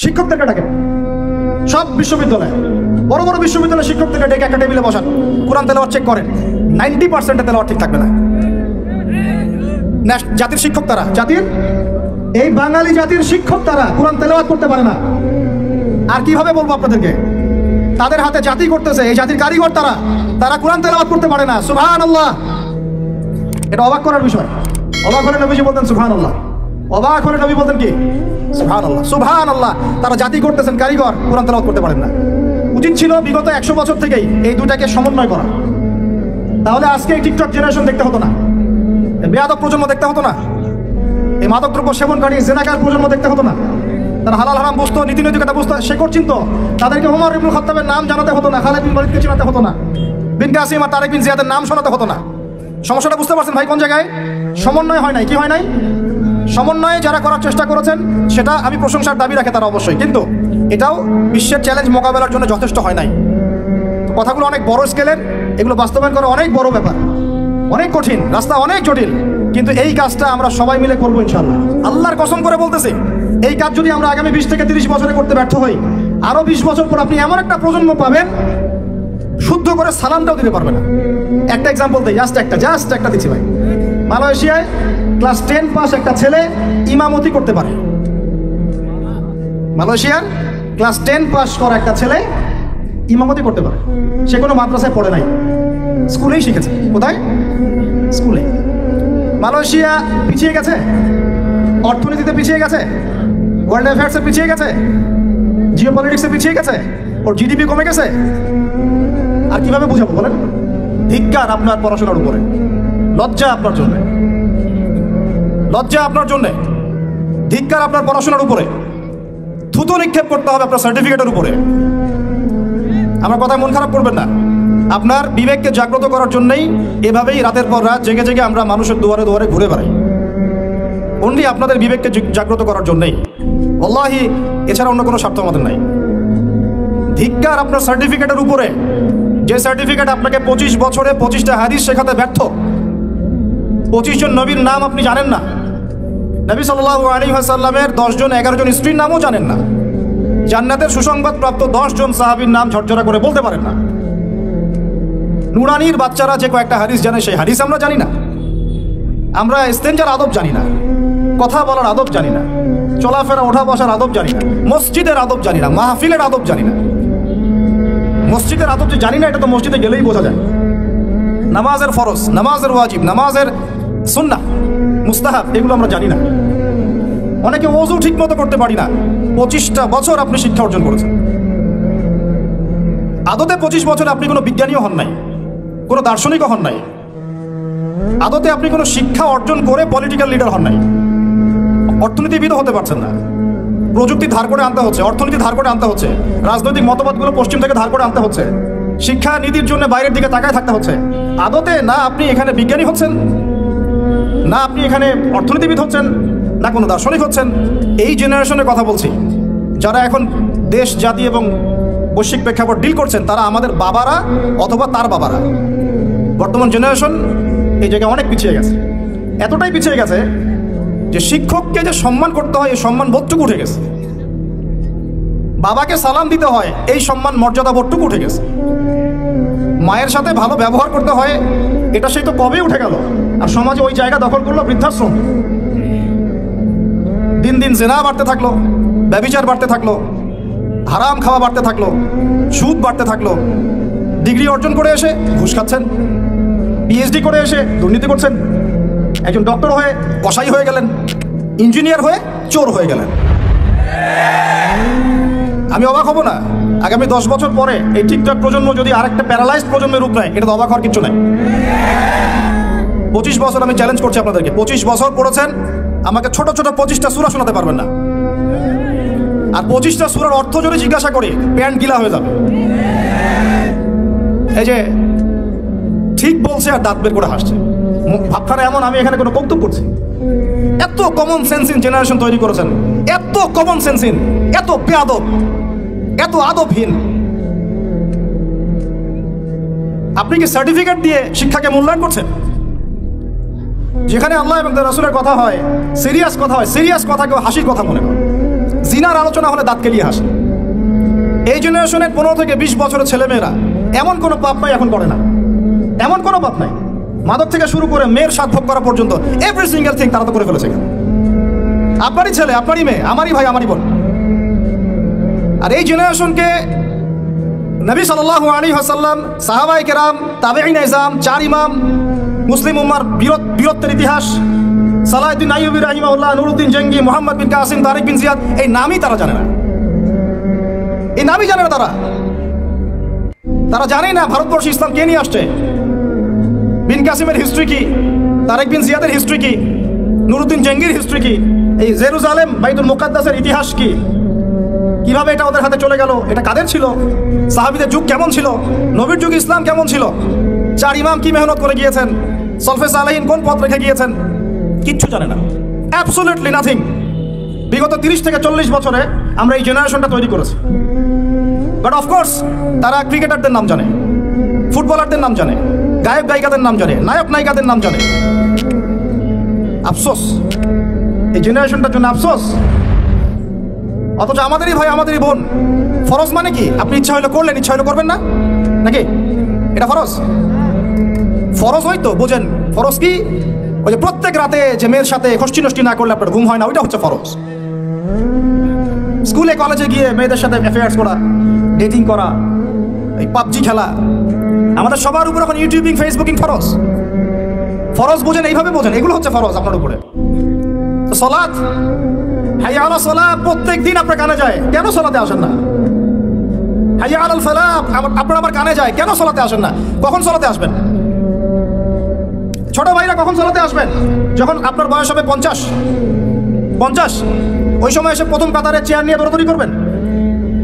শিক্ষকদেরকে ডাকেন, সব বিশ্ববিদ্যালয়ে, বড় বড় বিশ্ববিদ্যালয়ের শিক্ষকদেরকে ডেকে একটা টেবিলে বসান, কোরআন তেলাওয়াত চেক করেন, 90% তেলাওয়াত ঠিক থাকবে না। জাতির শিক্ষক তারা, জাতির এই বাঙালি জাতির শিক্ষক তারা কোরআন তেলাওয়াত করতে পারে না। আর কিভাবে বলবো আপনাদেরকে? তাদের হাতে জাতি করতেছে, এই জাতির কারিগর তারা, তারা কোরআন তেলাওয়াত করতে পারে না। সুবহানাল্লাহ, এটা অবাক করার বিষয়। অবাক হলে নবীজি বলতেন সুবহানাল্লাহ, অবাক হলে নবী বলতেন কি সুবহানাল্লাহ, সুবহানাল্লাহ। তারা জাতি করতেছেন, কারিগর, কোরআন তেলাওয়াত করতে পারেন না। উচিত ছিল বিগত 100 বছর থেকেই এই দুটাকে সমন্বয় করা, তাহলে আজকে এই টিকটক জেনারেশন দেখতে হতো না, বেয়াদব প্রজন্ম দেখতে হতো না, এই মাদকদ্রব্য সেবনকারী জেনাকার প্রজন্ম দেখতে হতো না। তারা হালাল হারাম বুঝতো, নীতি নৈতিকতা বুঝতো, শেকড় চিনতো। তাদেরকে ওমর ইবনুল খাত্তাবের নাম জানাতে হতো না, খালিদ বিন ওয়ালিদকে চিনাতে হতো না, বিন কাসিম আর তারেক বিন জিয়াদের নাম শোনাতে হতো না। সমস্যাটা বুঝতে পারছেন ভাই? কোন জায়গায় সমন্বয় হয় নাই? কি হয় নাই? সমন্বয়ে যারা করার চেষ্টা করেছেন সেটা আমি প্রশংসার দাবি রাখে তারা অবশ্যই, কিন্তু এটাও বিশ্বের চ্যালেঞ্জ মোকাবেলার জন্য যথেষ্ট হয় নাই। তো কথাগুলো অনেক বড় স্কেলের, এগুলো বাস্তবায়ন করা অনেক বড় ব্যাপার, অনেক কঠিন, রাস্তা অনেক জটিল, কিন্তু এই কাজটা আমরা সবাই মিলে করবো ইনশাআল্লাহ। আল্লাহর কসম করে বলতেছি, এই কাজ যদি আমরা আগামী 20 থেকে 30 বছরে করতে ব্যর্থ হই, আরো 20 বছর পর আপনি এমন একটা প্রজন্ম পাবেন শুদ্ধ করে সালামটাও দিতে পারবে না। একটা এক্সাম্পল দিই, জাস্ট একটা দিচ্ছি ভাই। মালয়েশিয়ায় ক্লাস 10 পাস একটা ছেলে ইমামতি করতে পারে। মালয়েশিয়ার ক্লাস 10 পাস করা একটা ছেলে ইমামতি করতে পারে। সে কোনো মাদ্রাসায় পড়ে নাই, স্কুলেই শিখেছে। কোথায়? স্কুলে। মালয়েশিয়া পিছিয়ে গেছে, অর্থনীতিতে পিছিয়ে গেছে, ওয়ার্ল্ড অ্যাফেয়ার্সে পিছিয়ে গেছে, জিও পলিটিক্সে পিছিয়ে গেছে, ওর জিডিপি কমে গেছে। আর কিভাবে বুঝাবো বলেন? ধিক্কার আপনার পড়াশোনার উপরে, লজ্জা আপনার জন্য, লজ্জা আপনার জন্য, ধিক্কার আপনার পড়াশোনার উপরে। থুতু নিক্ষেপ করতে হবে আপনার সার্টিফিকেটের উপরে। আমার কথায় মন খারাপ করবেন না। আপনার বিবেককে জাগ্রত করার জন্যই এভাবেই রাতের পর রাত জেগে জেগে আমরা মানুষের দুয়ারে দুয়ারে ঘুরে বেড়াই, অনলি আপনাদের বিবেককে জাগ্রত করার জন্যই। ওয়াল্লাহি, এছাড়া অন্য কোনো স্বার্থ আমাদের নাই। ধিক্কার আপনার সার্টিফিকেটের উপরে, যে সার্টিফিকেট আপনাকে 25 বছরে 25টা হাদিস শেখাতে ব্যর্থ। 25 জন নবীর নাম আপনি জানেন না, নবী সাল্লাল্লাহু আলাইহি ওয়াসাল্লামের 10 জন 11 জন স্ত্রীর নামও জানেন না, জান্নাতের সুসংবাদ প্রাপ্ত 10 জন সাহাবীর নাম ঝরঝরা করে বলতে পারেন না। নুরানির বাচ্চারা যে কয়েকটা হাদিস জানে, সেই হাদিস আমরা জানি না। আমরা ইস্তেঞ্জার আদব জানি না, কথা বলার আদব জানি না, চলাফেরা ওঠা বসার আদব জানি না, মসজিদের আদব জানি না, মাহফিলের আদব জানি না। মসজিদের আদব যে জানি না, এটা তো মসজিদে গেলেই বোঝা যায়। নামাজের ফরজ, নামাজের ওয়াজিব, নামাজের সুন্নাহ, মুস্তাহাব, এগুলো আমরা জানি না। অনেকে ওযু ঠিক মতো করতে পারি না। 25টা বছর আপনি শিক্ষা অর্জন করেছেন। আদতে 25 বছর আপনি কোনো বিজ্ঞানীও হন নাই, কোনো দার্শনিকও হন নাই। আদতে আপনি কোনো শিক্ষা অর্জন করে পলিটিক্যাল লিডার হন নাই, অর্থনীতিবিদও হতে পারছেন না। প্রযুক্তি ধার করে আনতে হচ্ছে, অর্থনীতি ধার করে আনতে হচ্ছে, রাজনৈতিক মতবাদগুলো পশ্চিম থেকে ধার করে আনতে হচ্ছে, শিক্ষা নীতির জন্য বাইরের দিকে তাকায় থাকতে হচ্ছে। আদতে না আপনি এখানে বিজ্ঞানী হচ্ছেন, না আপনি এখানে অর্থনীতিবিদ হচ্ছেন, না কোনো দার্শনিক হচ্ছেন। এই জেনারেশনের কথা বলছি, যারা এখন দেশ জাতি এবং বৈশ্বিক প্রেক্ষাপট ডিল করছেন, তারা আমাদের বাবারা অথবা তার বাবারা। বর্তমান জেনারেশন এই জায়গায় অনেক পিছিয়ে গেছে, এতটাই পিছিয়ে গেছে যে শিক্ষককে যে সম্মান করতে হয়, এই সম্মান বোধটুকু উঠে গেছে। বাবাকে সালাম দিতে হয়, এই সম্মান মর্যাদা বোধটুকু উঠে গেছে। মায়ের সাথে ভালো ব্যবহার করতে হয়, এটা সেই তো কবে উঠে গেল। আর সমাজে ওই জায়গা দখল করলো বৃদ্ধাশ্রম। দিন দিন জেনা বাড়তে থাকলো, ব্যভিচার বাড়তে থাকলো, হারাম খাওয়া বাড়তে থাকলো, সুদ বাড়তে থাকলো। ডিগ্রি অর্জন করে এসে ঘুষ খাচ্ছেন, পিএইচডি করে এসে দুর্নীতি করছেন, একজন ডক্টর হয়ে কসাই হয়ে গেলেন, ইঞ্জিনিয়ার হয়ে চোর হয়ে গেলেন। আমি অবাক হব না আগামী 10 বছর পরে এই টিকটক প্রজন্ম যদি আরেকটা প্যারালাইজড প্রজন্মের রূপ নেয়, এটা তো অবাক হওয়ার কিছু নাই। 25 বছর আমি চ্যালেঞ্জ করছি আপনাদেরকে, 25 বছর পড়েছেন, আমাকে ছোট ছোট 25টা সূরা শোনাতে পারবেন না। আর 25টা সূরার অর্থ যদি জিজ্ঞাসা করি, প্যান্ট গিলা হয়ে যাবে। এই যে ঠিক বলছে আর দাঁত বের করে হাসছে, ভাবখানা এমন আমি এখানে কোনো কৌতুক করছি। এত কমন সেন্সিন জেনারেশন তৈরি করেছেন, এত কমন সেন্সিন, এত বেয়াদব, এত আদবহীন। আপনি কি সার্টিফিকেট দিয়ে শিক্ষাকে মূল্যায়ন করছেন? যেখানে আল্লাহ এবং তার রাসূলের কথা হয়, সিরিয়াস কথা হয়, সিরিয়াস কথাকেও হাসির কথা মনে করে। জিনার আলোচনা হলে দাঁত কেলিয়ে হাসে। এই জেনারেশনের 15 থেকে 20 বছরের ছেলেমেয়েরা এমন কোনো পাপ নাই এখন করে না, এমন কোনো পাপ নাই। মাদক থেকে শুরু করে মেয়ের স্বাদ ভোগ করা পর্যন্ত এভরি সিঙ্গেল থিং তারা তো করে ফেলেছে। আপনারই ছেলে, আপনারই মেয়ে, আমারই ভাই, আমারই বোন। আর এই জেনারেশনকে নবী সাল্লাল্লাহু আলাইহি ওয়াসাল্লাম, সাহাবায়ে কেরাম, তাবেঈন ইজম, 4 ইমাম, মুসলিম উম্মার বীরত্বের ইতিহাস, সালাউদ্দিন আইয়ুবী রাহিমাহুল্লাহ, নুরুদ্দিন জঙ্গি, মুহাম্মদ বিন কাসিম, তারিক বিন জিয়াদ, এই নামই তারা জানে না। এই নামই জানে না তারা জানে না ভারতবর্ষ ইসলাম কে নিয়ে আসছে। বিন কাসিমের হিস্ট্রি কি, তারিক বিন জিয়াদের হিস্ট্রি কি, নুরুদ্দিন জঙ্গির হিস্ট্রি কি, এই জেরুজালেম বাইতুল মুকাদ্দাসের ইতিহাস কি, কিভাবে এটা ওদের হাতে চলে গেল, এটা কাদের ছিল, সাহাবীদের যুগ কেমন ছিল, নবীর যুগ ইসলাম কেমন ছিল, 4 ইমাম কি মেহনত করে গিয়েছেন, সলফে সালেহিন কোন পথ রেখে গিয়েছেন, কিচ্ছু জানে না। Absolutely nothing. বিগত 30 থেকে 40 বছরে আমরা এই জেনারেশনটা তৈরি করেছি। বাট অফকোর্স তারা ক্রিকেটারদের নাম জানে, ফুটবলারদের নাম জানে, গায়ক গায়িকাদের নাম জানে, নায়ক নায়িকাদের নাম জানে। আফসোস, এই জেনারেশনটার জন্য আফসোস। অথচ আমাদেরই ভাই, আমাদেরই বোন। ফরজ মানে কি? আপনি ইচ্ছা হইলে করলেন, ইচ্ছা হইলে করবেন না, নাকি? এটা ফরজ? ফরজ হয়তো বোঝেন। ফরজ কি? ওই যে প্রত্যেক রাতে যে মেয়ের সাথে খষ্টি নষ্টি না করলে আপনার ঘুম হয় না, ওইটা হচ্ছে ফরজ। স্কুলে কলেজে গিয়ে মেয়েদের সাথে অ্যাফেয়ার্স করা, ডেটিং করা, এই পাবজি খেলা, আমাদের সবার উপর এখন ইউটিউবিং, ফেসবুকিং ফরজ। ফরজ বোঝেন, এইভাবে বোঝেন, এগুলো হচ্ছে ফরজ আপনার উপরে। তো সালাত, হাইয়া আলা সালাত প্রত্যেক দিন আপনার কানে যায়, কেন সালাতে আসেন না? হাইয়া আলাল ফালাহ আপনার আবার কানে যায়, কেন সালাতে আসেন না? কখন সালাতে আসবেন? ছোট ভাইরা কখন সালাতে আসবেন? যখন আপনার বয়স হবে 50। ওই সময় এসে প্রথম কাতারে চেয়ার নিয়ে দৌড়াদৌড়ি করবেন।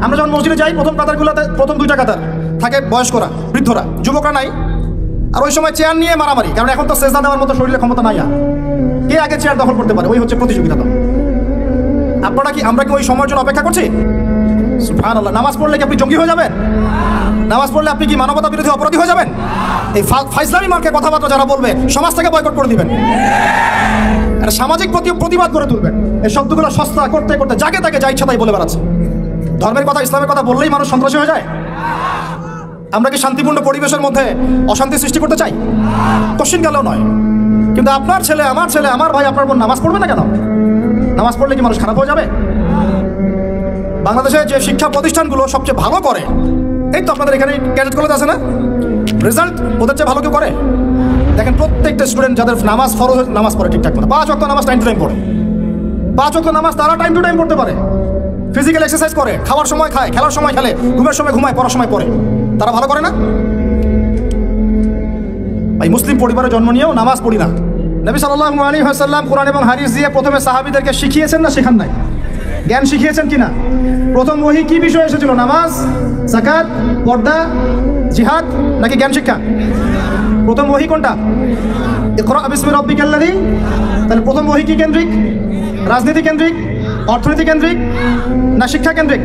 আমরা যখন মসজিদে যাই, প্রথম কাতারগুলোতে প্রথম 2টা কাতার থাকে বয়স্করা, বৃদ্ধরা, যুবকরা নাই। আর ওই সময় চেয়ার নিয়ে মারামারি, কারণ এখন তো সেজদা দেওয়ার মতো শরীরে ক্ষমতা নাই। কে আগে চেয়ার দখল করতে পারে, ওই হচ্ছে প্রতিযোগিতা। আমরা কি ওই সময়ের জন্য অপেক্ষা করছি? সুবহানাল্লাহ। নামাজ পড়লে কি আপনি জঙ্গি হয়ে যাবেন? নামাজ পড়লে আপনি কি মানবতা বিরোধী অপরাধী হয়ে যাবেন? এই ফাইজলামি মার্কে কথাবার্তা যারা বলবে, সমাজ থেকে বয়কট করে দিবেন, সামাজিক প্রতিবাদ করে তুলবেন। এই শব্দগুলো সস্তা করতে করতে যাকে তাকে যা ইচ্ছা তাই বলে বেড়াচ্ছে। ধর্মের কথা, ইসলামের কথা বললেই মানুষ সন্ত্রাসী হয়ে যায়। আমরা কি শান্তিপূর্ণ পরিবেশের মধ্যে অশান্তি সৃষ্টি করতে চাই? কোশ্চিন গেলেও নয়। কিন্তু আপনার ছেলে, আমার ছেলে, আমার ভাই, আপনার বোন নামাজ পড়বে না কেন? নামাজ পড়লে কি মানুষ খারাপ হয়ে যাবে? বাংলাদেশে যে শিক্ষা প্রতিষ্ঠানগুলো সবচেয়ে ভালো করে, এই তো আপনাদের এখানে ক্যাডেট কলেজ আছে না, রেজাল্ট ওদের চেয়ে ভালো কেউ করে? দেখেন প্রত্যেকটা স্টুডেন্ট যাদের নামাজ ফরজ, নামাজ পড়ে ঠিকঠাক মতো, 5 ওয়াক্ত নামাজ টাইম টু টাইম পড়ে। 5 ওয়াক্ত নামাজ তারা টাইম টু টাইম পড়তে পারে। ফিজিক্যাল এক্সারসাইজ করে, খাওয়ার সময় খায়, খেলার সময় খেলে, ঘুমের সময় ঘুমায়, পড়ার সময় পড়ে। তারা ভালো করে না? ভাই, মুসলিম পরিবারে জন্ম নিয়েও নামাজ পড়ি না। নবী সাল্লাল্লাহু আলাইহি ওয়াসাল্লাম কোরআন এবং হাদিস দিয়ে প্রথমে সাহাবীদেরকে শিখিয়েছেন না শেখান নাই? জ্ঞান শিখিয়েছেন কিনা? প্রথম ওহী কি বিষয় এসেছিল? নামাজ, যাকাত, পর্দা, জিহাদ, নাকি জ্ঞান শিক্ষা? প্রথম ওহী কোনটা? ইকরা বিসমি রাব্বিকাল্লাযী। তাহলে প্রথম ওহী কি কেন্দ্রিক? রাজনীতি কেন্দ্রিক, অর্থনীতি কেন্দ্রিক, না শিক্ষা কেন্দ্রিক?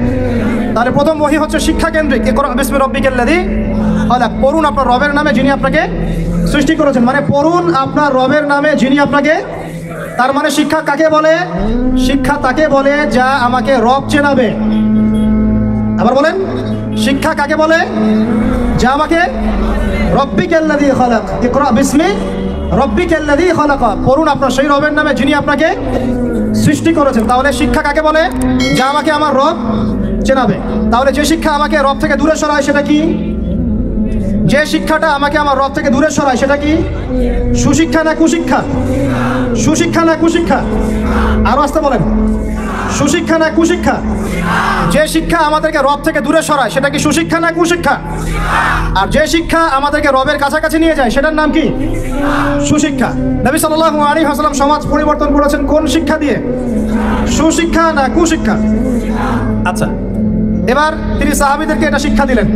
তাহলে প্রথম ওহী হচ্ছে শিক্ষা কেন্দ্রিক। ইকরা বিসমি রাব্বিকাল্লাযী খালাক। পড়ুন আপনার রবের নামে যিনি আপনাকে সৃষ্টি করেছেন। মানে পড়ুন আপনার রবের নামে যিনি আপনাকে। তার মানে শিক্ষা কাকে বলে? শিক্ষা তাকে বলে যা আমাকে রব চেনাবে। আবার বলেন, শিক্ষা কাকে বলে? যা আমাকে রব্বিকাল্লাযী খালাক। ইকরা বিসমি রব্বিকাল্লাযী খালাক। পড়ুন আপনার সেই রবের নামে যিনি আপনাকে সৃষ্টি করেছেন। তাহলে শিক্ষা কাকে বলে? যা আমাকে আমার রব চেনাবে। তাহলে যে শিক্ষা আমাকে রব থেকে দূরে সরায় সেটা কি? যে শিক্ষাটা আমাকে আমার রব থেকে দূরে সরায় সেটা কি? সুশিক্ষা না কুশিক্ষা? সুশিক্ষা না কুশিক্ষা? আরো আসতে বলেন, সুশিক্ষা না কুশিক্ষা? যে শিক্ষা আমাদেরকে রব থেকে দূরে সরায় সেটা কি সুশিক্ষা না কুশিক্ষা? আর যে শিক্ষা আমাদেরকে রবের কাছাকাছি নিয়ে যায় সেটার নাম কি? সুশিক্ষা। নবী সাল্লাল্লাহু আলাইহি ওয়াসাল্লাম সমাজ পরিবর্তন করেছেন কোন শিক্ষা দিয়ে? সুশিক্ষা না কুশিক্ষা? আচ্ছা, এবার তিনি সাহাবীদেরকে এটা শিক্ষা দিলেন।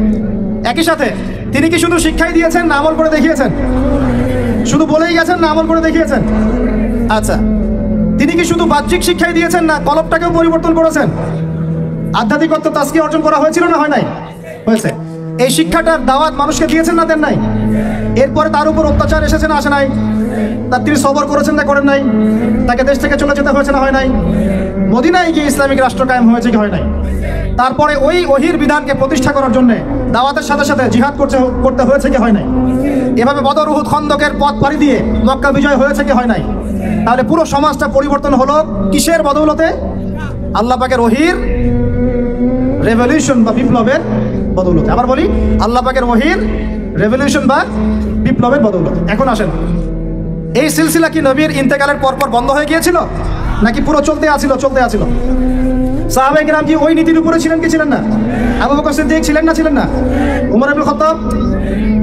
একই সাথে তিনি কি শুধু শিক্ষাই দিয়েছেন না আমল করে দেখিয়েছেন? শুধু বলেই গেছেন না আমল করে দেখিয়েছেন? আচ্ছা, তিনি কি শুধু বাহ্যিক শিক্ষাই দিয়েছেন না কলবটাকেও পরিবর্তন করেছেন? আধ্যাত্মিকত্ব তাজকিয়া অর্জন করা হয়েছিল না হয় নাই? হয়েছে। এই শিক্ষাটার দাওয়াত মানুষকে দিয়েছেন না দেন নাই? এরপরে তার উপর অত্যাচার এসেছে না আসে নাই? তার তিনি সবর করেছেন না করেন নাই? তাকে দেশ থেকে চলে যেতে হয়েছে না হয় নাই? মদিনায় গিয়ে ইসলামিক রাষ্ট্র কায়েম হয়েছে কি হয় নাই? তারপরে ওই ওহির বিধানকে প্রতিষ্ঠা করার জন্য দাওয়াতের সাথে সাথে জিহাদ করতে হয়েছে কি হয় নাই? এভাবে বদর উহুদ খন্দকের পথ পাড়ি দিয়ে মক্কা বিজয় হয়েছে কি হয় নাই? তাহলে পুরো সমাজটা পরিবর্তন হলো কিসের বদৌলতে? আল্লাহ পাকের ওহির রেভলিউশন বা বিপ্লবের বদৌলতে। আবার বলি, আল্লাহ পাকের ওহির রেভলিউশন বা বিপ্লবের বদৌলতে। এখন আসেন, এই সিলসিলা কি নবীর ইন্তেকালের পরপর বন্ধ হয়ে গিয়েছিল নাকি পুরো চলতে আছিল? সাহাবায়ে কেরাম কি ওই নীতির উপরে ছিলেন কি ছিলেন না? আবু বকর সিদ্দিক ছিলেন না ছিলেন না? ওমর ইবনে খাত্তাব,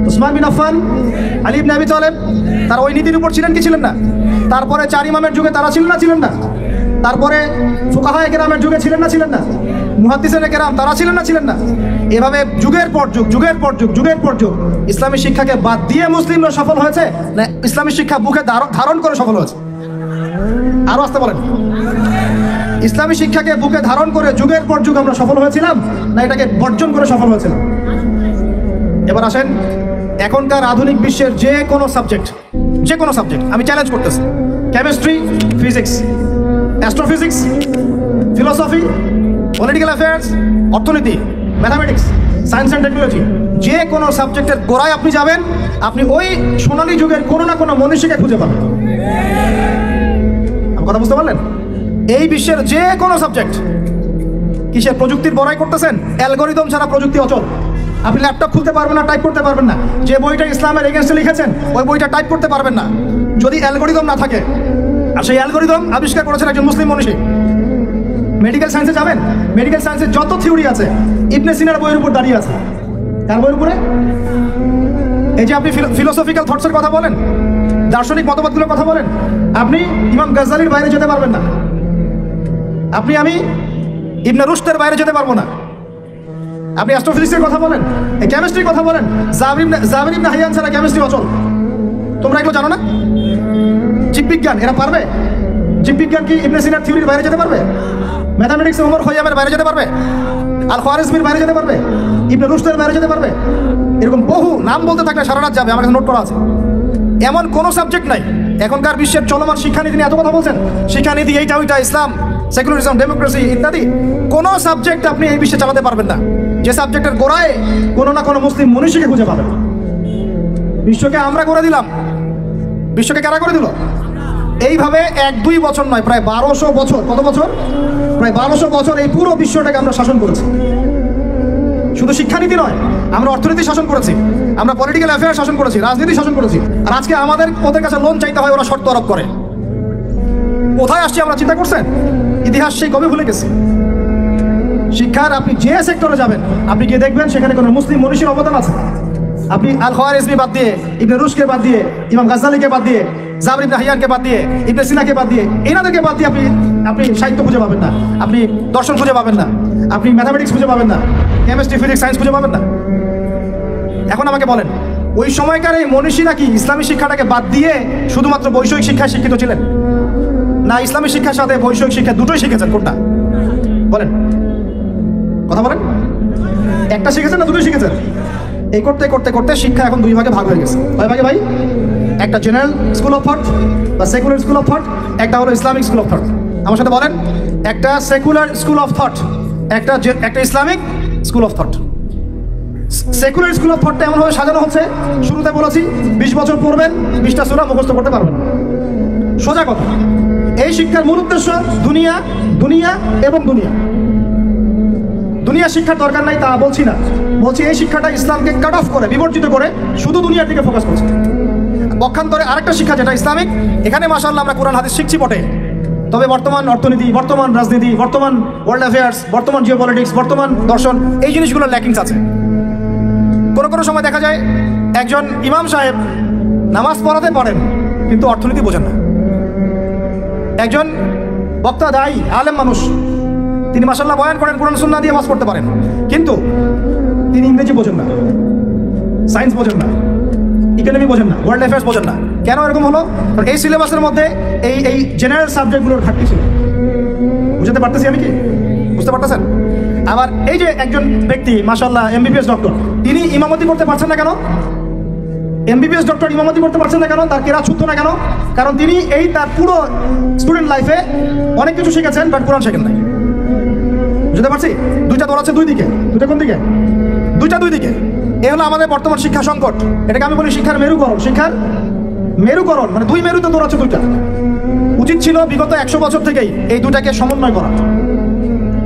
উসমান বিন আফফান, আলী ইবনে আবি তালেব, তারা ওই নীতির উপর ছিলেন কি ছিলেন না? তারপরে চার ইমামের যুগে তারা ছিলেন না ছিলেন না? তারপরে ফুকাহায়ে কেরামের যুগে ছিলেন না ছিলেন না? মুহাদ্দিসিনে কেরাম তারা ছিলেন না ছিলেন না? এভাবে যুগের পর যুগ ইসলামী শিক্ষাকে বাদ দিয়ে মুসলিমরা সফল হয়েছে না ইসলামী শিক্ষা বুকে ধারণ করে সফল হয়েছে? আরো আসতে বলেন, ইসলামী শিক্ষাকে বুকে ধারণ করে যুগের পর যুগ আমরা সফল হয়েছিলাম না এটাকে বর্জন করে সফল হয়েছিলাম? এবার আসেন, এখনকার আধুনিক বিশ্বের যে কোনো সাবজেক্ট আমি চ্যালেঞ্জ করতেছি, chemistry, physics, astrophysics, philosophy, political affairs, অর্থনীতি, ম্যাথামেটিক্স, সায়েন্স অ্যান্ড টেকনোলজি, যে কোনো সাবজেক্টের গোড়ায় আপনি যাবেন, আপনি ওই সোনালী যুগের কোনো না কোনো মনীষীকে খুঁজে পাবেন। আমার কথা বুঝতে পারলেন? এই বিশ্বের যে কোনো সাবজেক্ট কিসের প্রযুক্তির বড়াই করতেছেন? অ্যালগরিদম ছাড়া প্রযুক্তি অচল। আপনি ল্যাপটপ খুলতে পারবেন না, টাইপ করতে পারবেন না। যে বইটা ইসলামের এগেনস্টে লিখেছেন ওই বইটা টাইপ করতে পারবেন না যদি অ্যালগরিদম না থাকে। আর সেই অ্যালগরিদম আবিষ্কার করেছেন একজন মুসলিম মনীষী। মেডিকেল সায়েন্সে যাবেন, মেডিকেল সায়েন্সের যত থিওরি আছে ইবনে সিনার বইয়ের উপর দাঁড়িয়ে আছে। কার বইয়ের উপরে? এই যে আপনি ফিলোসফিক্যাল থটসের কথা বলেন, দার্শনিক মতবাদগুলোর কথা বলেন, আপনি ইমাম গাজ্জালির বাইরে যেতে পারবেন না। আমি ইবনে রুশদের বাইরে যেতে পারবো না। আপনি অ্যাস্ট্রোফিজিক্সের কথা বলেন, এই কেমিস্ট্রির কথা বলেন, জাবির ইবনে হাইয়ান ছাড়া কেমিস্ট্রি অচল। তোমরা এগুলো জানো না? জীববিজ্ঞান এরা পারবে? জীববিজ্ঞান কি ইবনে সিনার থিওরির বাইরে যেতে পারবে? ম্যাথামেটিক্স ওমর খৈয়ামের বাইরে যেতে পারবে? আল খাওয়ারিজমির বাইরে যেতে পারবে? ইবনে রুশদের বাইরে যেতে পারবে? এরকম বহু নাম বলতে থাকলে সারা রাত যাবে, আমার কাছে নোট করা আছে। এমন কোনো সাবজেক্ট নাই। এখনকার বিশ্বের চলমান শিক্ষানীতি নিয়ে এত কথা বলছেন, শিক্ষানীতি এইটা ওইটা, ইসলাম, সেকুলারিজম, ডেমোক্রেসি ইত্যাদি, কোনো সাবজেক্ট আপনি এই বিশ্বে চালাতে পারবেন না যে সাবজেক্টের গোড়ায় কোনো না কোনো মুসলিম মনীষীকে খুঁজে পাবেন। বিশ্বকে আমরা করে দিলাম, বিশ্বকে কারা করে দিল? এইভাবে 1-2 বছর নয়, প্রায় 1200 বছর। কত বছর? প্রায় 1200 বছর এই পুরো বিশ্বটাকে আমরা শাসন করেছি। শুধু শিক্ষানীতি নয়, আমরা অর্থনীতি শাসন করেছি, আমরা পলিটিক্যাল অ্যাফেয়ার শাসন করেছি, রাজনীতি শাসন করেছি। আর আজকে ওদের কাছে লোন চাইতে হয়, ওরা শর্ত আরোপ করে। কোথায় আসছি আমরা চিন্তা করছেন? ইতিহাস সেই কবে ভুলে গেছি? শিক্ষার আপনি যে সেক্টরে যাবেন আপনি গিয়ে দেখবেন সেখানে কোনো মুসলিম মনীষীর অবদান আছে। আপনি আল খাওয়ারিজমি বাদ দিয়ে, ইবনে রুশকে বাদ দিয়ে, ইমাম গাজ্জালিকে বাদ দিয়ে, জাবির ইবনে হাইয়ানকে বাদ দিয়ে, ইবনে সিনাকে বাদ দিয়ে, এনাদেরকে বাদ দিয়ে আপনি সাহিত্য খুঁজে পাবেন না, আপনি দর্শন খুঁজে পাবেন না, আপনি ম্যাথামেটিক্স খুঁজে পাবেন না, কেমিস্ট্রি, ফিজিক্স, সায়েন্স খুঁজে পাবেন না। এখন আমাকে বলেন, ওই সময়কার এই মনীষীরা কি ইসলামী শিক্ষাটাকে বাদ দিয়ে শুধুমাত্র বৈষয়িক শিক্ষায় শিক্ষিত ছিলেন, না ইসলামী শিক্ষার সাথে বৈষয়িক শিক্ষা দুটোই শিখেছেন? কোনটা বলেন? কথা বলেন। একটা শিখেছেন না দুটোই শিখেছেন? এই করতে করতে করতে শিক্ষা এখন 2 ভাগে ভাগ হয়ে গেছে। কয় ভাগে ভাই? একটা জেনারেল স্কুল অফ থট বা সেকুলার স্কুল অফ থট, একটা হলো ইসলামিক স্কুল অফ থট। আমার সাথে বলেন, একটা সেকুলার স্কুল অফ থট, একটা Islamic school of thought. Secular school of থটটা এমনভাবে সাজানো হচ্ছে, শুরুতে বলেছি 20 বছর পড়বেন, 20টা সূরা মুখস্থ করতে পারবেন। সোজা কথা, এই শিক্ষার মূল উদ্দেশ্য দুনিয়া, দুনিয়া এবং দুনিয়া। দুনিয়া শিক্ষার দরকার নাই তা বলছি না, বলছি এই শিক্ষাটা ইসলামকে কাট অফ করে, বিবর্জিত করে শুধু দুনিয়ার দিকে ফোকাস করছে। পক্ষান্তরে আরেকটা শিক্ষা যেটা ইসলামিক, এখানে মাশাআল্লাহ আমরা কোরআন হাদিস শিখছি বটে, তবে বর্তমান অর্থনীতি, বর্তমান রাজনীতি, বর্তমান ওয়ার্ল্ড অ্যাফেয়ার্স, বর্তমান জিওপলিটিক্স, বর্তমান দর্শন, এই জিনিসগুলোর ল্যাকিংস আছে। কোনো সময় দেখা যায় একজন ইমাম সাহেব নামাজ পড়াতে পারেন কিন্তু অর্থনীতি বোঝেন না। একজন বক্তা, দায়ী, আলেম মানুষ, তিনি মাশাআল্লাহ বয়ান করেন, কোরআন সুন্নাহ দিয়ে ওয়াজ করতে পারেন, কিন্তু তিনি ইংরেজি বোঝেন না, সায়েন্স বোঝেন না, ইকোনমি বোঝেন না, ওয়ার্ল্ড অ্যাফেয়ার্স বোঝেন না। কেন এরকম হলো? কারণ এই সিলেবাসের মধ্যে এই জেনারেল সাবজেক্টগুলোর ঘাটতি ছিল। বুঝতে পারতেছি আমি কি? বুঝতে পারতেছেন? আবার এই যে একজন ব্যক্তি মাশাআল্লাহ MBBS ডক্টর, তিনি ইমামতি করতে পারছেন না কেন? এমবিবিএস ডক্টর ইমামতি করতে পারছেন না কেন? তার কেরাত শুদ্ধ না কেন? কারণ তিনি তার পুরো স্টুডেন্ট লাইফে অনেক কিছু শিখেছেন, বাট কোরআন শেখেন নাই। বুঝতে পারছি? দুইটা দৌড়াচ্ছে দুই দিকে। দুইটা কোন দিকে? দুইটা দুই দিকে। এ হলো আমাদের বর্তমান শিক্ষা সংকট। এটাকে আমি বলি শিক্ষার মেরুকরণ। শিক্ষার মেরুকরণ মানে দুই মেরুতে দৌড়াচ্ছে দুইটা। উচিত ছিল বিগত 100 বছর থেকেই এই দুটাকে সমন্বয় করা।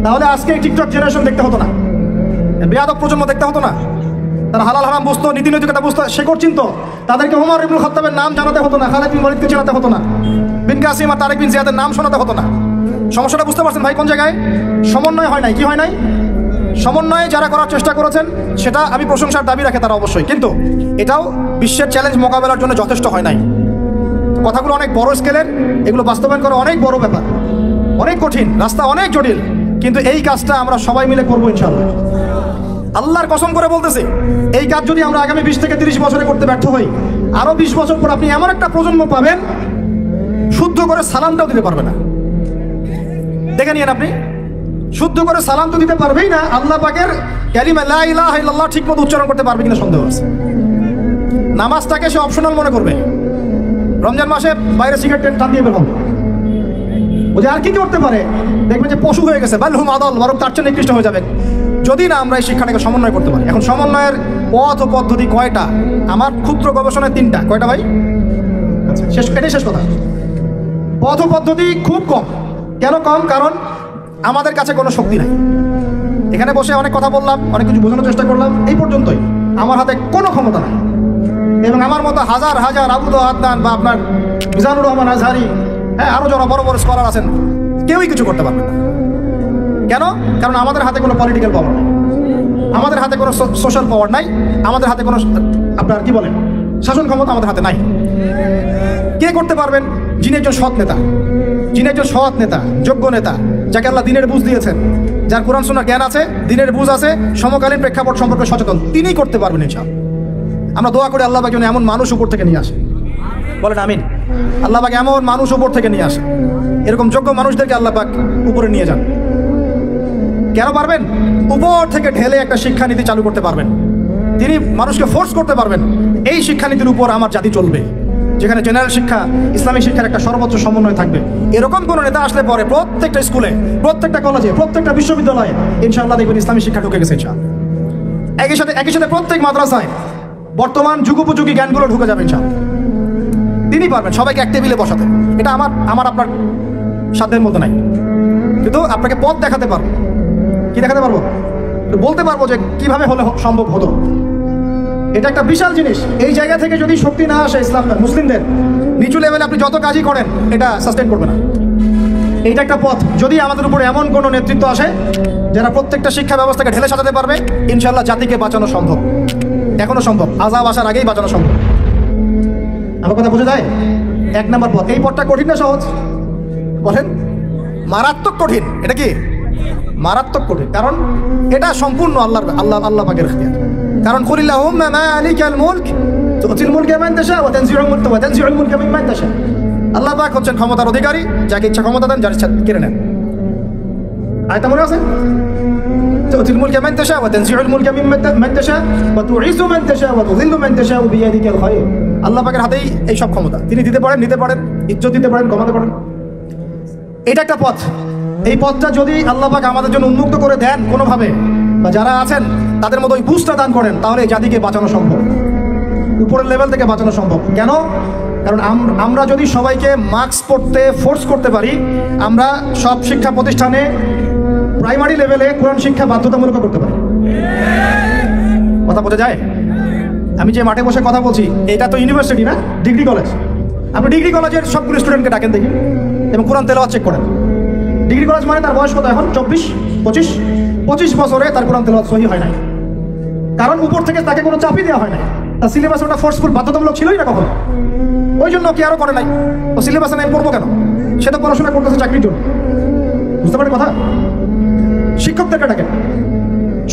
তাহলে আজকে এই টিকটক জেনারেশন দেখতে হতো না, বেয়াদব প্রজন্ম দেখতে হতো না। তারা হালাল হারাম বুঝতো, নীতি নৈতিকতা বুঝতো, শেকড় চিনতো। তাদেরকে ওমর ইবনুল খাত্তাবের নাম জানাতে হতো না, খালিদ বিন ওয়ালিদকে চেনাতে হতো না, বিন কাসিম আর তারেক বিন জিয়াদের নাম শোনাতে হতো না। সমস্যাটা বুঝতে পারছেন ভাই কোন জায়গায়? সমন্বয় হয় নাই। কি হয় নাই? সমন্বয়ে যারা করার চেষ্টা করেছেন সেটা আমি প্রশংসার দাবি রাখে তারা অবশ্যই, কিন্তু এটাও বিশ্বের চ্যালেঞ্জ মোকাবেলার জন্য যথেষ্ট হয় নাই। কথাগুলো অনেক বড় স্কেলের, এগুলো বাস্তবায়ন করা অনেক বড় ব্যাপার, অনেক কঠিন, রাস্তা অনেক জটিল, কিন্তু এই কাজটা আমরা সবাই মিলে করবো ইনশাআল্লাহ। আল্লাহর কসম করে বলতেছি, এই কাজ যদি আমরা আগামী 20 থেকে 30 বছরে করতে ব্যর্থ হই, আরো 20 বছর পর আপনি এমন একটা প্রজন্ম পাবেন শুদ্ধ করে সালামটাও দিতে পারবে না। দেখে নিয়েন, আপনি শুদ্ধ করে সালাম তো দিতে পারবেই না, আল্লাহ পাকের কালিমা লা ইলাহা ইল্লাল্লাহ ঠিকমতো উচ্চারণ করতে পারবে কিনা সন্দেহ আছে। নামাজটাকে সে অপশনাল মনে করবে। রমজান মাসে বাইরে সিগারেট টান দিয়ে বের হবে, ও যে আর কি করতে পারে, দেখবেন যে পশু হয়ে গেছে, বালহুম আদল, বরং তার চেয়ে নিকৃষ্ট হয়ে যাবে যদি না আমরা এই শিক্ষাটাকে সমন্বয় করতে পারি। এখন সমন্বয়ের পথ ও পদ্ধতি কয়টা? আমার ক্ষুদ্র গবেষণায় 3টা। কয়টা ভাই? আচ্ছা, এটাই শেষ কথা। পথ ও পদ্ধতি খুব কম। কেন কম? কারণ আমাদের কাছে কোনো শক্তি নাই। এখানে বসে অনেক কথা বললাম, অনেক কিছু বোঝানোর চেষ্টা করলাম, এই পর্যন্তই। আমার হাতে কোনো ক্ষমতা নাই, এবং আমার মতো হাজার হাজার আবুদ আদনান বা আপনার মিজানুর রহমান আজহারি, হ্যাঁ, আরো যারা বড় বড় স্কলার আছেন, কেউই কিছু করতে পারবে না। কেন? কারণ আমাদের হাতে কোনো পলিটিক্যাল পাওয়ার নাই, আমাদের হাতে কোনো সোশ্যাল পাওয়ার নাই, আমাদের হাতে কোনো আপনার কি বলেন শাসন ক্ষমতা আমাদের হাতে নাই। কে করতে পারবেন? যিনি একজন সৎ নেতা, যিনি একজন সৎ নেতা, যোগ্য নেতা, যাকে আল্লাহ দিনের বুঝ দিয়েছেন, যার কোরআন সুন্নাহর জ্ঞান আছে, দিনের বুঝ আছে, সমকালীন প্রেক্ষাপট সম্পর্কে সচেতন, তিনিই করতে পারবেন ইনশাআল্লাহ। আমরা দোয়া করি আল্লাহ পাক যেন এমন মানুষ উপর থেকে নিয়ে আসে। বলেন আমিন। আল্লাহ পাক এমন মানুষ উপর থেকে নিয়ে আসে, এরকম যোগ্য মানুষদেরকে আল্লাহ পাক উপরে নিয়ে যান। কেন পারবেন? উপর থেকে ঢেলে একটা শিক্ষানীতি চালু করতে পারবেন। তিনি মানুষকে ফোর্স করতে পারবেন, এই শিক্ষানীতির উপর আমার জাতি চলবে, যেখানে জেনারেল শিক্ষা, ইসলামিক শিক্ষার একটা সর্বোচ্চ সমন্বয় থাকবে। এরকম কোনো নেতা আসলে পরে প্রত্যেকটা স্কুলে, প্রত্যেকটা কলেজে, প্রত্যেকটা বিশ্ববিদ্যালয়ে ইনশাআল্লাহ দেখবেন ইসলামিক শিক্ষা ঢুকে গেছে ইনশাআল্লাহ। একই সাথে প্রত্যেক মাদ্রাসায় বর্তমান যুগোপযোগী জ্ঞানগুলো ঢুকে যাবে ইনশাআল্লাহ। তিনি পারবেন সবাইকে এক টেবিলে বসাতে। এটা আমার আপনার সাধ্যের মতো নাই, কিন্তু আপনাকে পথ দেখাতে পারবো। কি দেখাতে পারবো? বলতে পারবো যে কিভাবে হলে সম্ভব হতো। এটা একটা বিশাল জিনিস। এই জায়গা থেকে যদি শক্তি না আসে ইসলাম মুসলিমদের, নিচু লেভেলে আপনি যত কাজই করেন এটা সাস্টেন করবে না। এইটা একটা পথ। যদি আমাদের উপরে এমন কোনো নেতৃত্ব আসে যারা প্রত্যেকটা শিক্ষা ব্যবস্থাকে ঢেলে সাজাতে পারবে, ইনশাআল্লাহ জাতিকে বাঁচানো সম্ভব। এখনো সম্ভব, আযাব আসার আগেই বাঁচানো সম্ভব। আমার কথা বুঝে যায়? 1 নম্বর পথ। এই পথটা কঠিন না সহজ? বলেন। মারাত্মক কঠিন। এটা কি? মারাত্মক কঠিন, কারণ এটা সম্পূর্ণ আল্লাহ পাকের ইখতিয়ার। কারণ কুলিল্লাহুম্মা মালিকাল মুলক তুতিল মুলকা মান তাশা ওয়া তানজিউল মুলকা মিম্মান তাশা। আল্লাহ পাক হচ্ছেন ক্ষমতার অধিকারী, যাকে ইচ্ছা ক্ষমতা দেন, যার ইচ্ছা কেড়ে নেন। আয়াতটা মনে আছে? তুতিল মুলকা মান তাশা ওয়া তানজিউল মুলকা মিম্মান তাশা ওয়া তুইজ্জু মান তাশা ওয়া তুযিল্লু মান তাশা বিয়াদিকাল খায়র। আল্লাহ পাকের হাতেই এই সব ক্ষমতা। তিনি দিতে পারেন, নিতে পারেন, ইজ্জত দিতে পারেন, কমাতে পারেন। এটা একটা পথ। এই পথটা যদি আল্লাহ পাক আমাদের জন্য উন্মুক্ত করে দেন কোনোভাবে, বা যারা আছেন তাদের মতো ওই বুঝটা দান করেন, তাহলে এই জাতিকে বাঁচানো সম্ভব, উপরের লেভেল থেকে বাঁচানো সম্ভব। কেন? কারণ আমরা যদি সবাইকে মাস্ক পড়তে ফোর্স করতে পারি, আমরা সব শিক্ষা প্রতিষ্ঠানে প্রাইমারি লেভেলে কোরআন শিক্ষা বাধ্যতামূলক করতে পারি। কথা বোঝা যায়? আমি যে মাঠে বসে কথা বলছি, এটা তো ইউনিভার্সিটি না, ডিগ্রি কলেজ। আপনি ডিগ্রি কলেজের সবগুলো স্টুডেন্টকে ডাকেন দেখি এবং কোরআন তেলাওয়াত চেক করেন। ডিগ্রি কলেজ মানে তার বয়স কত এখন? 25 বছরে তার কোরআন তেলাওয়াত সহি হয় নাই। কারণ উপর থেকে তাকে কোনো চাপই দেওয়া হয় নাই। তার সিলেবাস ওটা ফোর্সফুল, বাধ্যতামূলক ছিলই না কখনো। ওই জন্য কি আরো করে নাই, ও সিলেবাসে আমি পড়বো কেন? সে তো পড়াশোনা করতেছে চাকরির জন্য। বুঝতে পারেন কথা? শিক্ষকদেরকে ডাকেন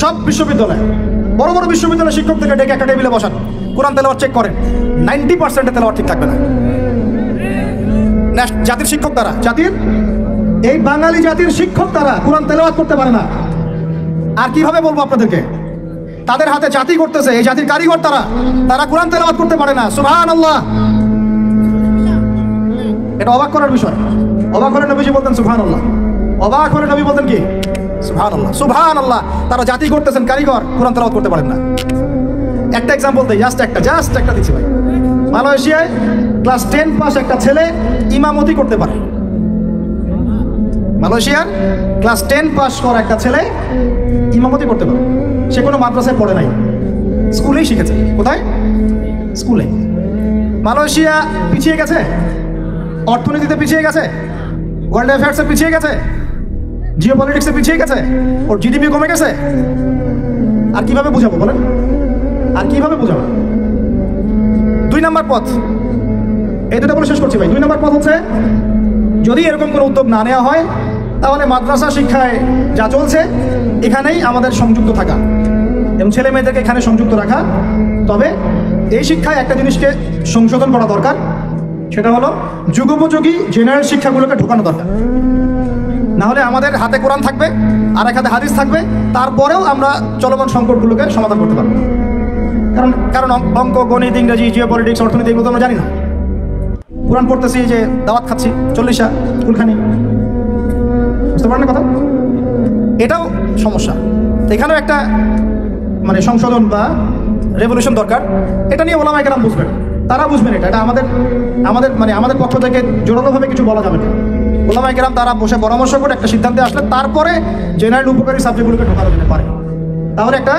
সব বিশ্ববিদ্যালয়ে, বড় বড় বিশ্ববিদ্যালয়ের শিক্ষকদেরকে ডেকে একটা টেবিলে বসান, কোরআন তেলাওয়াত চেক করেন। 90% তেলাওয়াত ঠিক থাকবে না। জাতির শিক্ষক তারা, এই বাঙালি জাতির শিক্ষক তারা কোরআন তেলাওয়াত করতে পারে না। আর কিভাবে বলবো আপনাদেরকে? তাদের হাতে জাতি করতেছে, এই জাতির কারিগর তারা, তারা কোরআন তেলাওয়াত করতে পারে না। সুবহানাল্লাহ। এটা অবাক করার বিষয়। অবাক হলে নবীজি বলতেন সুবহানাল্লাহ, অবাক হলে নবী বলতেন কি সুবহানাল্লাহ, সুবহানাল্লাহ। তারা জাতি করতেছেন কারিগর, কোরআন তেলাওয়াত করতে পারেন না। একটা এক্সাম্পল দেই, জাস্ট একটা দিচ্ছি ভাই। মালয়েশিয়ায় ক্লাস 10 পাস একটা ছেলে ইমামতি করতে পারে। মালয়েশিয়ার ক্লাস 10 পাস করা একটা ছেলে ইমামতি করতে পারে। সে কোনো মাদ্রাসায় পড়ে নাই, স্কুলেই শিখেছে। কোথায়? স্কুলে। মালয়েশিয়া পিছিয়ে গেছে, অর্থনীতিতে পিছিয়ে গেছে, ওয়ার্ল্ড অ্যাফেয়ার্সে পিছিয়ে গেছে, জিও পলিটিক্সে পিছিয়ে গেছে, ওর জিডিপি কমে গেছে। আর কিভাবে বুঝাবো বলেন? আর কিভাবে বুঝাবো? 2 নম্বর পথ, এই দুটো বলে শেষ করছি ভাই। 2 নম্বর পথ হচ্ছে, যদি এরকম কোনো উদ্যোগ না নেওয়া হয় তাহলে মাদ্রাসা শিক্ষায় যা চলছে এখানেই আমাদের সংযুক্ত থাকা এবং ছেলে মেয়েদেরকে এখানে সংযুক্ত রাখা। তবে এই শিক্ষায় একটা জিনিসকে সংশোধন করা দরকার, সেটা হলো যুগোপযোগী জেনারেল শিক্ষাগুলোকে ঢোকানো দরকার। না হলে আমাদের হাতে কোরআন থাকবে আর এক হাতে হাদিস থাকবে, তারপরেও আমরা চলমান সংকটগুলোকে সমাধান করতে পারবো। কারণ অঙ্ক, গণিত, ইংরেজি, জিও পলিটিক্স, অর্থনীতি এগুলো তো আমরা জানি না। কোরআন পড়তেছি যে দাওয়াত খাচ্ছি 40টা কুলখানি, বুঝতে পারেন না কথা? এটাও সমস্যা। এখানেও একটা মানে সংশোধন বা রেভলিউশন দরকার। এটা নিয়ে ওলামায়ে কেরাম বুঝবেন, তারা বুঝবেন। এটা আমাদের পক্ষ থেকে জোরালোভাবে কিছু বলা যাবে না। ওলামায়ে কেরাম তারা বসে পরামর্শ করে একটা সিদ্ধান্তে আসলে তারপরে জেনারেল উপকারী সাবজেক্টগুলোকে ঢোকানো যেতে পারে, তাহলে একটা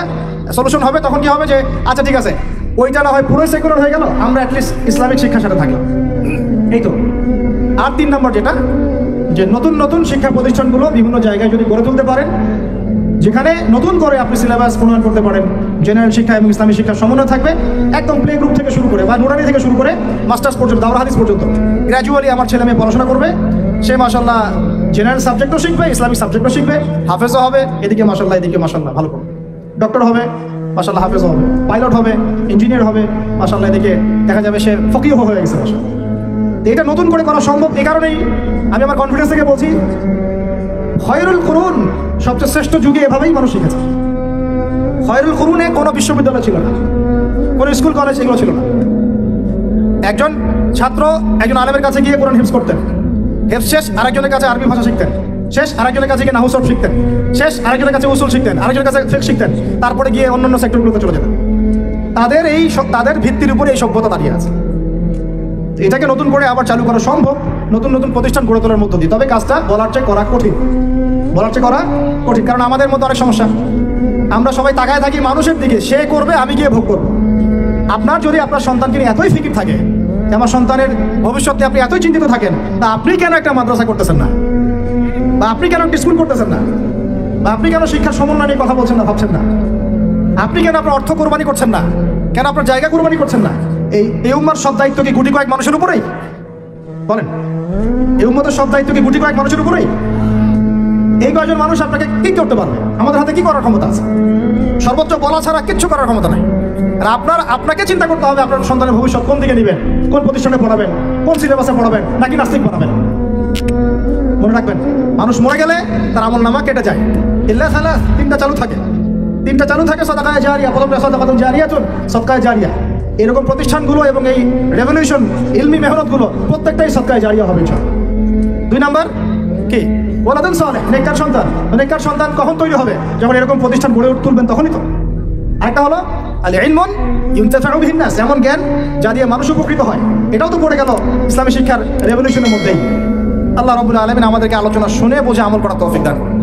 সলিউশন হবে। তখন কি হবে যে আচ্ছা ঠিক আছে, ওইটা না হয় পুরোই সেকুলার হয়ে গেল, আমরা অ্যাটলিস্ট ইসলামিক শিক্ষার সাথে থাকলাম। এই তো। আর 3 নম্বর যেটা, যে নতুন শিক্ষা প্রতিষ্ঠানগুলো বিভিন্ন জায়গায় যদি গড়ে তুলতে পারেন, যেখানে নতুন করে আপনি সিলেবাস প্রণয়ন করতে পারেন, জেনারেল শিক্ষা এবং ইসলামী শিক্ষার সমন্বয় থাকবে, একদম প্লে গ্রুপ থেকে শুরু করে বা নুরানি থেকে শুরু করে মাস্টার্স পর্যন্ত, দাওরা হাদিস পর্যন্ত গ্র্যাজুয়ালি আমার ছেলে মেয়ে পড়াশোনা করবে। সে মাশাল্লাহ জেনারেল সাবজেক্টও শিখবে, ইসলামিক সাবজেক্টও শিখবে, হাফেজও হবে, এদিকে মাশাল্লাহ ভালো করবে, ডক্টর হবে মাশাল্লাহ, হাফেজও হবে, পাইলট হবে, ইঞ্জিনিয়ার হবে মাশাল্লাহ, এদিকে দেখা যাবে সে ফকিহ হয়ে গেছে মাশাল্লাহ। এটা নতুন করে করা সম্ভব। এই কারণেই আমি আমার কনফিডেন্স থেকে বলছি, খয়রুল কুরুন সবচেয়ে শ্রেষ্ঠ যুগে এভাবেই মানুষ শিখেছে। খয়রুল কুরুনে কোনো বিশ্ববিদ্যালয় ছিল না, কোনো স্কুল কলেজ এগুলো ছিল না। একজন ছাত্র একজন আলেমের কাছে গিয়ে কোরআন হিফজ করতেন, হেফজ শেষ আরেকজনের কাছে আরবি ভাষা শিখতেন, শেষ আরেকজনের কাছে গিয়ে নাহু সরফ শিখতেন, শেষ আরেকজনের কাছে উসুল শিখতেন, আরেকজনের কাছে ফিকহ শিখতেন, তারপরে গিয়ে অন্যান্য সেক্টরগুলোতে চলে যেতেন। তাদের ভিত্তির উপরে এই সভ্যতা দাঁড়িয়ে আছে। এটাকে নতুন করে আবার চালু করা সম্ভব নতুন প্রতিষ্ঠান গড়ে তোলার মধ্য দিয়ে। তবে কাজটা বলার চেয়ে করা কঠিন, কারণ আমাদের মধ্যে অনেক সমস্যা। আমরা সবাই তাকায় থাকি মানুষের দিকে, সে করবে আমি গিয়ে ভোগ করবো। আপনার যদি আপনার সন্তানকে নিয়ে এতই ফিকির থাকে, আমার সন্তানের ভবিষ্যতে আপনি এতই চিন্তিত থাকেন, তা আপনি কেন একটা মাদ্রাসা করতেছেন না, বা আপনি কেন একটা স্কুল করতেছেন না, বা আপনি কেন শিক্ষার সমন্বয় নিয়ে কথা বলছেন না, ভাবছেন না? আপনি কেন আপনার অর্থ কোরবানি করছেন না, কেন আপনার জায়গা কোরবানি করছেন না? এই উম্মার সব দায়িত্ব কি গুটি কয়েক মানুষের উপরেই? বলেন, এই উম্মতের সব দায়িত্ব কি গুটি কয়েক মানুষের উপরেই? এই কয়েকজন মানুষ আপনাকে কি করতে পারবে? আমাদের হাতে কি করার ক্ষমতা আছে? সর্বোচ্চ বলা ছাড়া কিচ্ছু করার ক্ষমতা নাই। আর আপনাকে চিন্তা করতে হবে আপনার সন্তানের ভবিষ্যৎ কোন দিকে নেবেন, কোন প্রতিষ্ঠানে পড়াবেন, কোন সিলেবাসে পড়াবেন, নাকি নাস্তিক পড়াবেন। মনে রাখবেন, মানুষ মরে গেলে তার আমলনামা কেটে যায়। ইল্লা সালাস, 3টা চালু থাকে, সাদাকায়ে জারিয়া, প্রথমটা সাদাকাতুন জারিয়াতুন, সদকায়ে জারিয়া। এরকম প্রতিষ্ঠানগুলো এবং এই রেভলিউশন ইলমি মেহনতগুলো প্রত্যেকটাই সদকায়ে জারিয়া হবে ইনশাআল্লাহ। 2 নম্বর কি? ওয়ালাদুন সালেহ, নেককার সন্তান কখন তৈরি হবে? যখন এরকম প্রতিষ্ঠান গড়ে তুলবেন তখনই তো। আরেকটা হলো আল ইলমুন ইউনতাফাউ বিহিন নাস, এমন জ্ঞান যা দিয়ে মানুষ উপকৃত হয়। এটাও তো পড়ে গেল ইসলামী শিক্ষার রেভলিউশনের মধ্যেই। আল্লাহ রাব্বুল আলামিন আমাদেরকে আলোচনা শুনে বুঝে আমল করার তৌফিক দান করুন।